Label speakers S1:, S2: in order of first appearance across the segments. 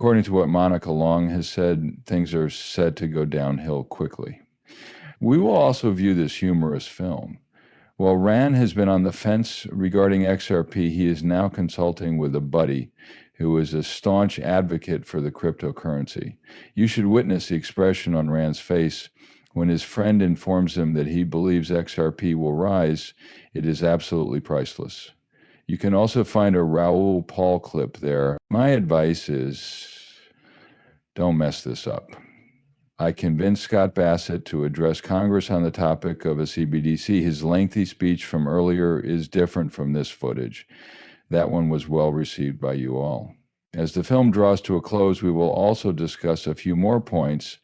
S1: According to what Monica Long has said, things are said to go downhill quickly. We will also view this humorous film. While Rand has been on the fence regarding XRP, he is now consulting with a buddy who is a staunch advocate for the cryptocurrency. You should witness the expression on Rand's face when his friend informs him that he believes XRP will rise. It is absolutely priceless. You can also find a Raul Paul clip there. My advice is don't mess this up. I convinced Scott Basset to address Congress on the topic of a CBDC. His lengthy speech from earlier is different from this footage. That one was well received by you all. As the film draws to a close, we will also discuss a few more points.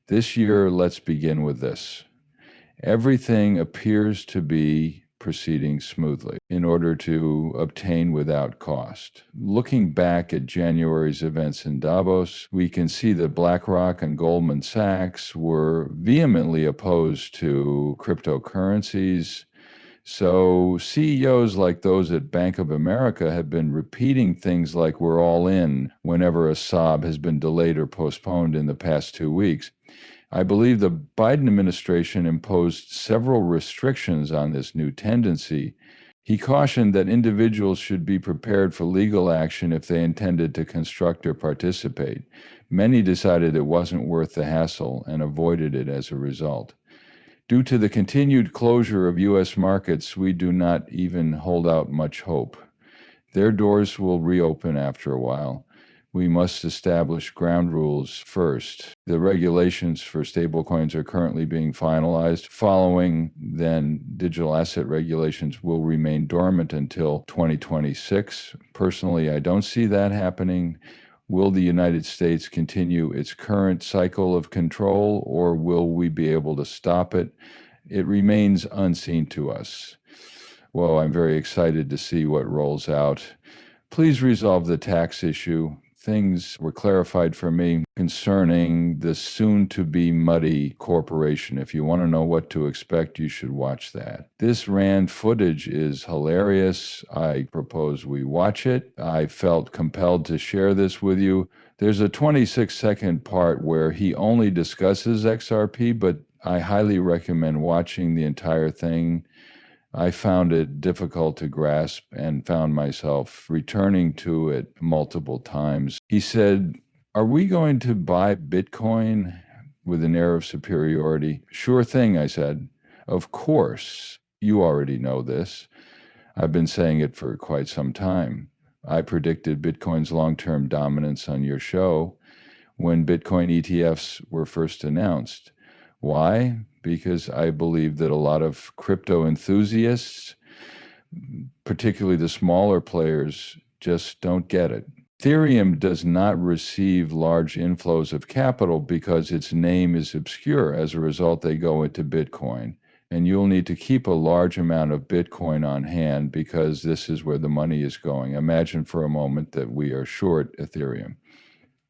S1: This year, let's begin with this. Everything appears to be proceeding smoothly in order to obtain without cost. Looking back at January's events in Davos, we can see that BlackRock and Goldman Sachs were vehemently opposed to cryptocurrencies. So CEOs like those at Bank of America have been repeating things like we're all in whenever a SOB has been delayed or postponed in the past 2 weeks. I believe the Biden administration imposed several restrictions on this new tendency. He cautioned that individuals should be prepared for legal action if they intended to construct or participate. Many decided it wasn't worth the hassle and avoided it as a result. Due to the continued closure of U.S. markets, we do not even hold out much hope. Their doors will reopen after a while. We must establish ground rules first. The regulations for stablecoins are currently being finalized. Following, then, digital asset regulations will remain dormant until 2026. Personally, I don't see that happening. Will the United States continue its current cycle of control, or will we be able to stop it? It remains unseen to us. Well, I'm very excited to see what rolls out. Please resolve the tax issue. Things were clarified for me concerning the soon-to-be muddy corporation. If you want to know what to expect, you should watch that. This Rand footage is hilarious. I propose we watch it. I felt compelled to share this with you. There's a 26-second part where he only discusses XRP, but I highly recommend watching the entire thing. I found it difficult to grasp and found myself returning to it multiple times. He said, "Are we going to buy Bitcoin?" with an air of superiority. "Sure thing," I said. "Of course. You already know this. I've been saying it for quite some time. I predicted Bitcoin's long-term dominance on your show when Bitcoin ETFs were first announced. Why? Because I believe that a lot of crypto enthusiasts, particularly the smaller players, just don't get it. Ethereum does not receive large inflows of capital because its name is obscure. As a result, they go into Bitcoin. And you'll need to keep a large amount of Bitcoin on hand because this is where the money is going. Imagine for a moment that we are short Ethereum.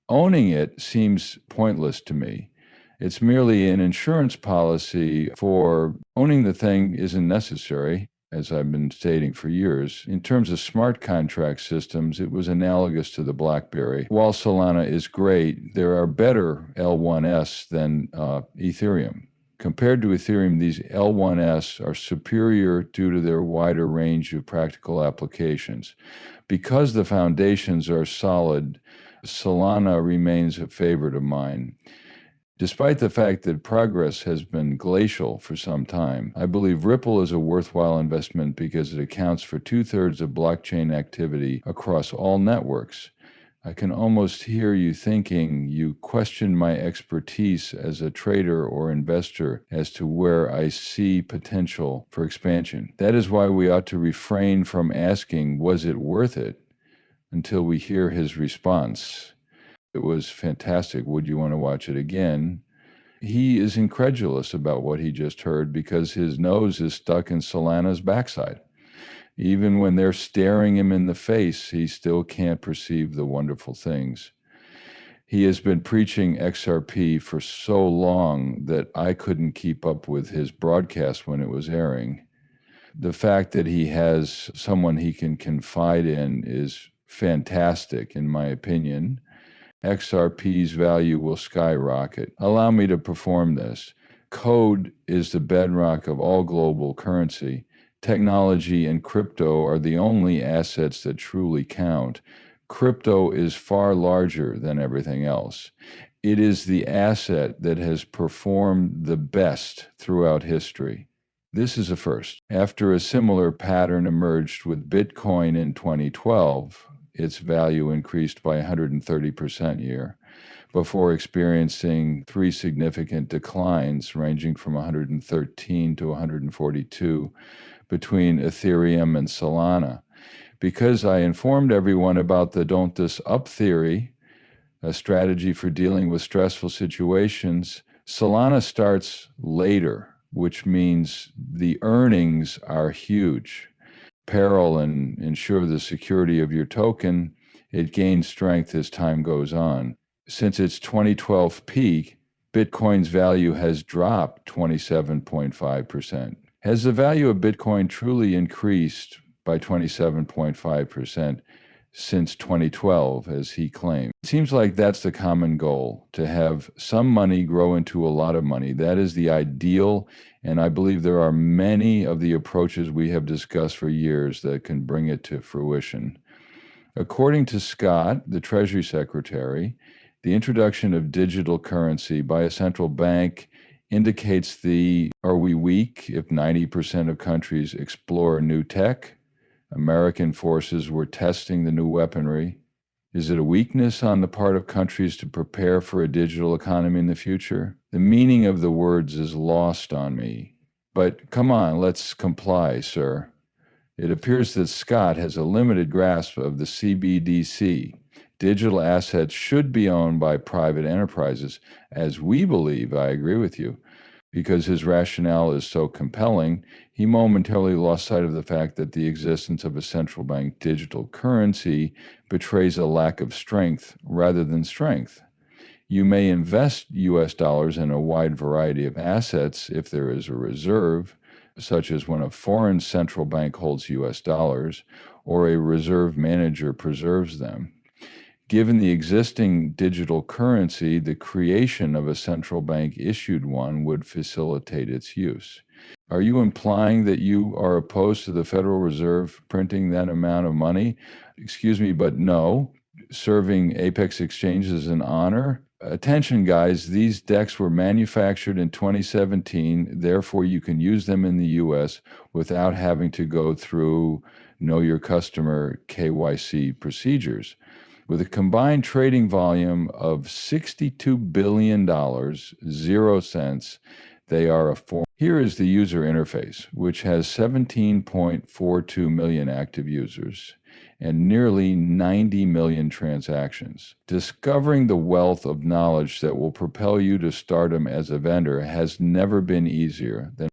S1: Owning it seems pointless to me. It's merely an insurance policy for owning the thing isn't necessary, as I've been stating for years. In terms of smart contract systems, it was analogous to the BlackBerry. While Solana is great, there are better L1S than Ethereum. Compared to Ethereum, these L1S are superior due to their wider range of practical applications. Because the foundations are solid, Solana remains a favorite of mine. Despite the fact that progress has been glacial for some time, I believe Ripple is a worthwhile investment because it accounts for 2/3 of blockchain activity across all networks. I can almost hear you thinking you question my expertise as a trader or investor as to where I see potential for expansion. That is why we ought to refrain from asking, was it worth it, until we hear his response. It was fantastic. Would you want to watch it again? He is incredulous about what he just heard because his nose is stuck in Solana's backside. Even when they're staring him in the face, he still can't perceive the wonderful things. He has been preaching XRP for so long that I couldn't keep up with his broadcast when it was airing. The fact that he has someone he can confide in is fantastic, in my opinion. XRP's value will skyrocket. Allow me to perform this. Code is the bedrock of all global currency. Technology and crypto are the only assets that truly count. Crypto is far larger than everything else. It is the asset that has performed the best throughout history. This is a first. After a similar pattern emerged with Bitcoin in 2012, its value increased by 130% year, before experiencing three significant declines ranging from 113 to 142 between Ethereum and Solana. Because I informed everyone about the don't this up theory, a strategy for dealing with stressful situations, Solana starts later, which means the earnings are huge. Peril and ensure the security of your token, it gains strength as time goes on. Since its 2012 peak, Bitcoin's value has dropped 27.5%. Has the value of Bitcoin truly increased by 27.5% since 2012, as he claimed? It seems like that's the common goal, to have some money grow into a lot of money. That is the ideal, and I believe there are many of the approaches we have discussed for years that can bring it to fruition. According to Scott, the Treasury Secretary, the introduction of digital currency by a central bank indicates are we weak if 90% of countries explore new tech? American forces were testing the new weaponry. Is it a weakness on the part of countries to prepare for a digital economy in the future? The meaning of the words is lost on me. But come on, let's comply, sir. It appears that Scott has a limited grasp of the CBDC. Digital assets should be owned by private enterprises, as we believe. I agree with you. Because his rationale is so compelling, he momentarily lost sight of the fact that the existence of a central bank digital currency betrays a lack of strength rather than strength. You may invest US dollars in a wide variety of assets if there is a reserve, such as when a foreign central bank holds US dollars or a reserve manager preserves them. Given the existing digital currency, the creation of a central bank issued one would facilitate its use. Are you implying that you are opposed to the Federal Reserve printing that amount of money? Excuse me, but no. Serving Apex Exchange is an honor. Attention, guys, these decks were manufactured in 2017, therefore you can use them in the US without having to go through Know Your Customer KYC procedures. With a combined trading volume of $62 billion, 0 cents, they are a form. Here is the user interface, which has 17.42 million active users and nearly 90 million transactions. Discovering the wealth of knowledge that will propel you to stardom as a vendor has never been easier than